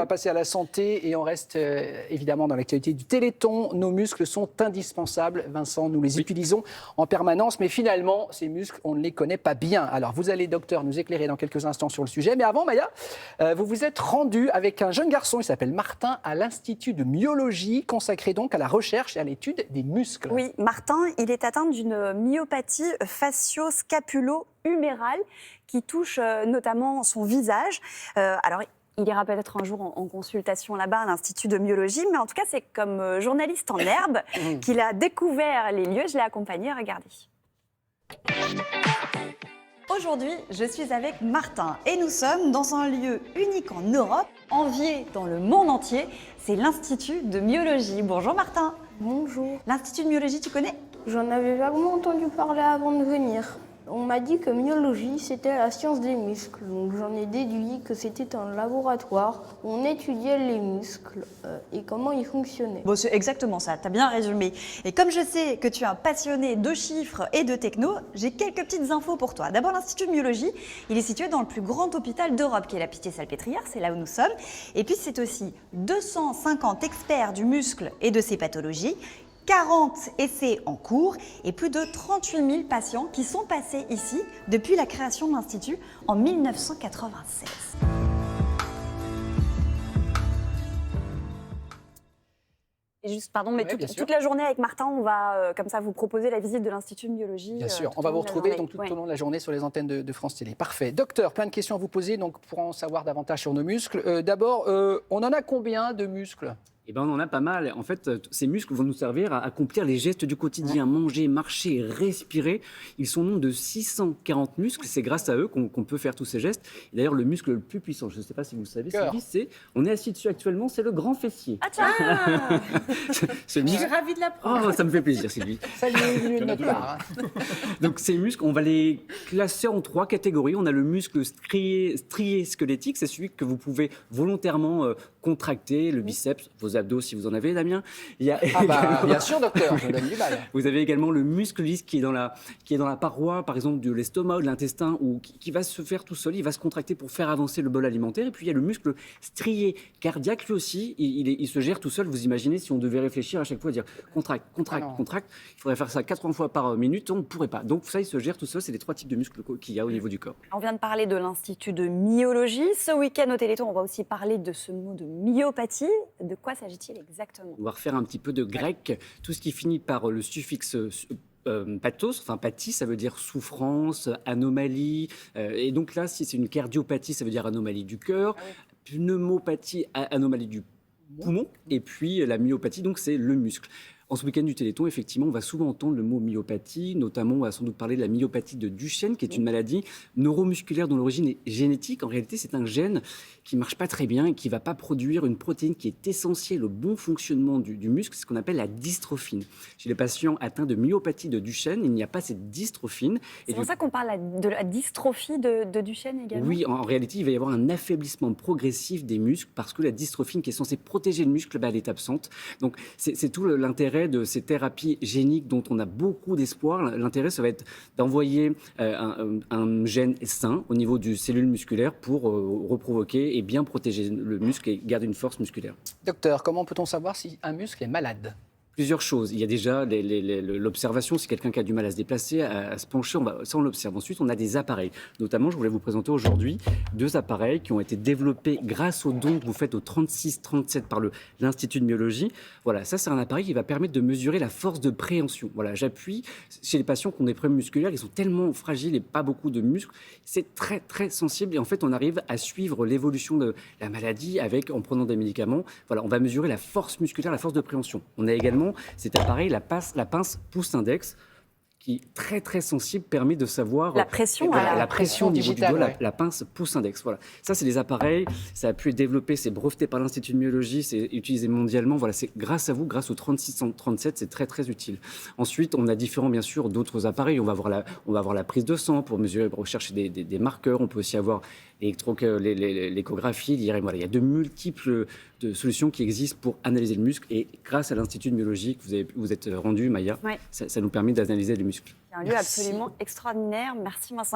va passer à la santé et on reste évidemment dans l'actualité du Téléthon. Nos muscles sont indispensables. Vincent, nous les utilisons en permanence, mais finalement, ces muscles, on ne les connaît pas bien. Alors, vous allez, docteur, nous éclairer dans quelques instants sur le sujet. Mais avant, Maya, vous vous êtes rendu avec un jeune garçon, il s'appelle Martin, à l'Institut de myologie, consacré donc à la recherche et à l'étude des muscles. Oui, Martin, il est atteint d'une myopathie facio-scapulo-humérale qui touche notamment son visage. Alors, il ira peut-être un jour en consultation là-bas à l'Institut de myologie, mais en tout cas, c'est comme journaliste en herbe qu'il a découvert les lieux. Je l'ai accompagné, regardez. Aujourd'hui, je suis avec Martin et nous sommes dans un lieu unique en Europe, envié dans le monde entier, c'est l'Institut de myologie. Bonjour Martin. Bonjour. L'Institut de myologie, tu connais ? J'en avais vaguement entendu parler avant de venir. On m'a dit que myologie, c'était la science des muscles. Donc j'en ai déduit que c'était un laboratoire où on étudiait les muscles et comment ils fonctionnaient. Bon, c'est exactement ça, tu as bien résumé. Et comme je sais que tu es un passionné de chiffres et de techno, j'ai quelques petites infos pour toi. D'abord, l'Institut de myologie, il est situé dans le plus grand hôpital d'Europe, qui est la Pitié-Salpêtrière, c'est là où nous sommes. Et puis, c'est aussi 250 experts du muscle et de ses pathologies, 40 essais en cours et plus de 38 000 patients qui sont passés ici depuis la création de l'Institut en 1996. Et juste, pardon, mais toute la journée avec Martin, on va comme ça vous proposer la visite de l'Institut de myologie. Bien sûr, on va vous retrouver donc, tout au long de la journée sur les antennes de France Télé. Parfait. Docteur, plein de questions à vous poser donc, pour en savoir davantage sur nos muscles. D'abord, on en a combien de muscles ? Eh ben, on en a pas mal. En fait, ces muscles vont nous servir à accomplir les gestes du quotidien, manger, marcher, respirer. Ils sont nombre de 640 muscles. C'est grâce à eux qu'on peut faire tous ces gestes. Et d'ailleurs, le muscle le plus puissant, je ne sais pas si vous le savez, Sylvie, on est assis dessus actuellement, c'est le grand fessier. Ah tiens. Je suis ravie de l'apprendre. Oh, ça me fait plaisir, Sylvie. Salut, bienvenue de notre part. Donc, ces muscles, on va les classer en 3 catégories. On a le muscle strié squelettique, c'est celui que vous pouvez volontairement contracter, le biceps, vos abdos si vous en avez, Damien. Bien sûr, docteur, je donne du mal. Vous avez également le muscle lisse qui est dans la paroi, par exemple, de l'estomac ou de l'intestin, ou qui va se faire tout seul, il va se contracter pour faire avancer le bol alimentaire. Et puis il y a le muscle strié cardiaque, lui aussi, il se gère tout seul. Vous imaginez si on devait réfléchir à chaque fois, dire contracte, contracte, il faudrait faire ça 80 fois par minute, on ne pourrait pas. Donc ça, il se gère tout seul, c'est les 3 types de muscles qu'il y a au niveau du corps. On vient de parler de l'Institut de myologie. Ce week-end au Téléthon, on va aussi parler de ce mot de myopathie. De quoi s'agit-il exactement ? On va refaire un petit peu de grec. Tout ce qui finit par le suffixe pathos, enfin pathie, ça veut dire souffrance, anomalie. Et donc là, si c'est une cardiopathie, ça veut dire anomalie du cœur. Pneumopathie, anomalie du poumon. Et puis la myopathie, donc c'est le muscle. En ce week-end du Téléthon, effectivement, on va souvent entendre le mot myopathie, notamment on va sans doute parler de la myopathie de Duchenne, qui est une maladie neuromusculaire dont l'origine est génétique. En réalité, c'est un gène qui ne marche pas très bien et qui ne va pas produire une protéine qui est essentielle au bon fonctionnement du muscle, c'est ce qu'on appelle la dystrophine. Chez les patients atteints de myopathie de Duchenne, il n'y a pas cette dystrophine. C'est pour ça qu'on parle de la dystrophie de Duchenne également ? Oui, en réalité, il va y avoir un affaiblissement progressif des muscles parce que la dystrophine qui est censée protéger le muscle, elle est absente. Donc, c'est tout l'intérêt de ces thérapies géniques dont on a beaucoup d'espoir. L'intérêt, ça va être d'envoyer un gène sain au niveau du cellule musculaire pour reprovoquer et bien protéger le muscle et garder une force musculaire. Docteur, comment peut-on savoir si un muscle est malade ? Plusieurs choses. Il y a déjà l'observation, si quelqu'un qui a du mal à se déplacer, à se pencher, ça on l'observe. Ensuite, on a des appareils. Notamment, je voulais vous présenter aujourd'hui 2 appareils qui ont été développés grâce aux dons que vous faites au 36-37 par l'Institut de myologie. Voilà, ça c'est un appareil qui va permettre de mesurer la force de préhension. Voilà, j'appuie chez les patients qui ont des problèmes musculaires, ils sont tellement fragiles et pas beaucoup de muscles. C'est très très sensible et en fait, on arrive à suivre l'évolution de la maladie en prenant des médicaments. Voilà, on va mesurer la force musculaire, la force de préhension. On a également cet appareil, la pince pouce-index, qui est très très sensible, permet de savoir la pression, la pression au niveau du dos, ouais. la pince pouce-index. Voilà. Ça, c'est des appareils, ça a pu être développé, c'est breveté par l'Institut de myologie, c'est utilisé mondialement. Voilà, c'est grâce à vous, grâce au 3637, c'est très très utile. Ensuite, on a bien sûr, d'autres appareils. On va avoir la prise de sang pour mesurer, pour rechercher des marqueurs. On peut aussi avoir l'échographie, l'IRM. Voilà, il y a de multiples solutions qui existent pour analyser le muscle. Et grâce à l'Institut de myologie que vous êtes rendu, Maya, ça nous permet d'analyser les muscles. C'est un lieu absolument extraordinaire. Merci Vincent.